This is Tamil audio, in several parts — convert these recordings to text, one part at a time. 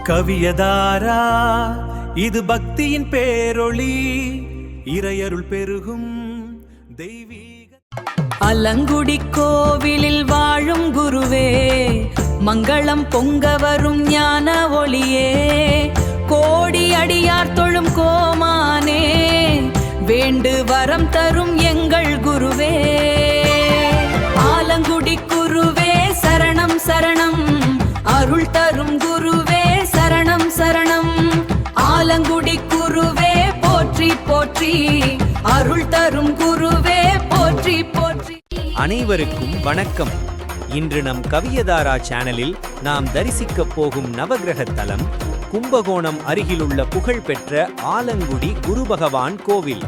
கவியதாரா இது பக்தியின் பேரொளி, இறையருள் பெருகும் தெய்வீக. அலங்குடி கோவிலில் வாழும் குருவே, மங்களம் பொங்க வரும் ஞான ஒளியே, கோடி அடியார் தொழும் கோமானே, வேண்டு வரம் தரும் எங்கள் குருவே. ஆலங்குடி குருவே சரணம் சரணம், அருள் தரும் குருவே சரணம் சரணம். ஆலங்குடி குருவே போற்றி போற்றி, அருள் தரும் குருவே போற்றி போற்றி. அனைவருக்கும் வணக்கம். இன்று நம் கவியதாரா சேனலில் நாம் தரிசிக்கப் போகும் நவகிரக தலம் கும்பகோணம் அருகிலுள்ள புகழ்பெற்ற ஆலங்குடி குரு பகவான் கோவில்.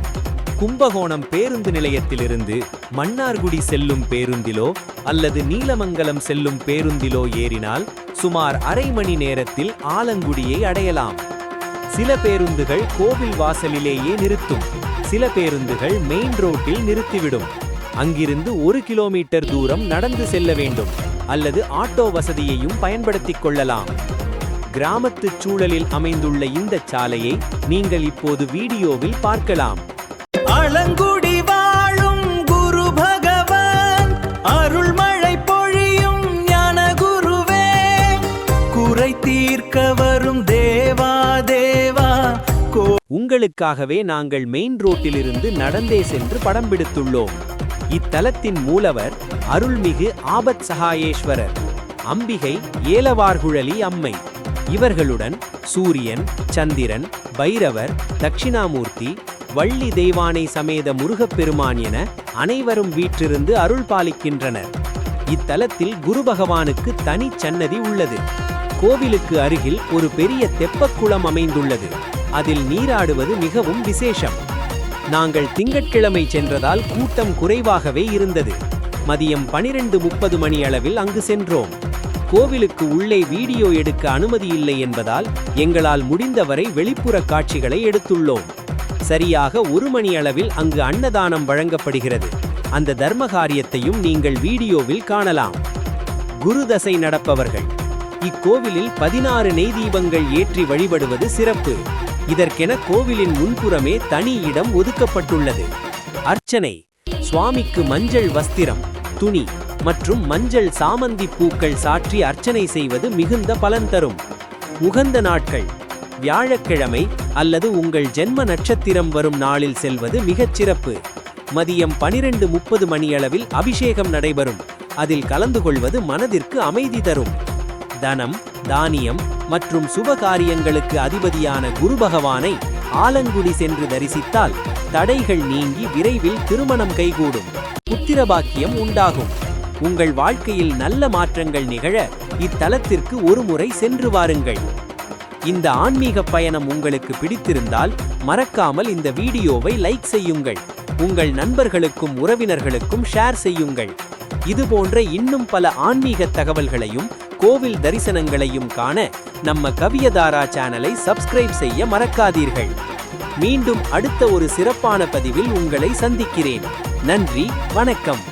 கும்பகோணம் பேருந்து நிலையத்திலிருந்து மன்னார்குடி செல்லும் பேருந்திலோ அல்லது நீலமங்கலம் செல்லும் பேருந்திலோ ஏறினால் சுமார் அரை மணி நேரத்தில் ஆலங்குடியை அடையலாம். சில பேருந்துகள் கோவில் வாசலிலேயே நிறுத்தும், சில பேருந்துகள் மெயின் ரோட்டில் நிறுத்திவிடும். அங்கிருந்து 1 கிலோமீட்டர் தூரம் நடந்து செல்ல வேண்டும் அல்லது ஆட்டோ வசதியையும் பயன்படுத்திக் கொள்ளலாம். கிராமத்து சூழலில் அமைந்துள்ள இந்த சாலையை நீங்கள் இப்போது வீடியோவில் பார்க்கலாம். ஆலங்குடி வாழும் குரு பகவான், அருள்மழை பொழியும் ஞான குருவே, குறை தீர்க்க வரும் தேவா தேவா. உங்களுக்காகவே நாங்கள் மெயின் ரோட்டிலிருந்து நடந்தே சென்று படம் பிடித்துள்ளோம். இத்தலத்தின் மூலவர் அருள்மிகு ஆபத் சகாயேஸ்வரர், அம்பிகை ஏலவார்குழலி அம்மை. இவர்களுடன் சூரியன், சந்திரன், பைரவர், தட்சிணாமூர்த்தி, வள்ளி தெய்வானை சமேத முருகப்பெருமான் என அனைவரும் வீற்றிருந்து அருள் பாலிக்கின்றனர். இத்தலத்தில் குரு பகவானுக்கு தனி சன்னதி உள்ளது. கோவிலுக்கு அருகில் ஒரு பெரிய தெப்பக்குளம் அமைந்துள்ளது. அதில் நீராடுவது மிகவும் விசேஷம். நாங்கள் திங்கட்கிழமை சென்றதால் கூட்டம் குறைவாகவே இருந்தது. மதியம் 12:30 மணி அளவில் அங்கு சென்றோம். கோவிலுக்கு உள்ளே வீடியோ எடுக்க அனுமதி இல்லை என்பதால் எங்களால் முடிந்தவரை வெளிப்புற காட்சிகளை எடுத்துள்ளோம். சரியாக 1 மணி அளவில் அங்கு அன்னதானம் வழங்கப்படுகிறது. அந்த தர்ம காரியத்தையும் நீங்கள் வீடியோவில் காணலாம். குரு தசை நடப்பவர்கள் இக்கோவிலில் 16 நெய் தீபங்கள் ஏற்றி வழிபடுவது சிறப்பு. இதற்கென கோவிலின் முன்புறமே தனி இடம் ஒதுக்கப்பட்டுள்ளது. அர்ச்சனை சுவாமிக்கு மஞ்சள் வஸ்திரம், துணி மற்றும் மஞ்சள் சாமந்தி பூக்கள் சாற்றி அர்ச்சனை செய்வது மிகுந்த பலன் தரும். உகந்த நாட்கள் வியாழக்கிழமை அல்லது உங்கள் ஜென்ம நட்சத்திரம் வரும் நாளில் செல்வது மிகச் சிறப்பு. மதியம் 12:30 மணியளவில் அபிஷேகம் நடைபெறும். அதில் கலந்து கொள்வது மனதிற்கு அமைதி தரும். தனம், தானியம் மற்றும் சுபகாரியங்களுக்கு அதிபதியான குரு பகவானை ஆலங்குடி சென்று தரிசித்தால் தடைகள் நீங்கி விரைவில் திருமணம் கைகூடும், புத்திரபாக்கியம் உண்டாகும். உங்கள் வாழ்க்கையில் நல்ல மாற்றங்கள் நிகழ இத்தலத்திற்கு ஒருமுறை சென்று வாருங்கள். இந்த ஆன்மீக பயணம் உங்களுக்கு பிடித்திருந்தால் மறக்காமல் இந்த வீடியோவை லைக் செய்யுங்கள். உங்கள் நண்பர்களுக்கும் உறவினர்களுக்கும் ஷேர் செய்யுங்கள். இதுபோன்ற இன்னும் பல ஆன்மீக தகவல்களையும் கோவில் தரிசனங்களையும் காண நம்ம கவியதாரா சேனலை சப்ஸ்கிரைப் செய்ய மறக்காதீர்கள். மீண்டும் அடுத்த ஒரு சிறப்பான பதிவில் உங்களை சந்திக்கிறேன். நன்றி, வணக்கம்.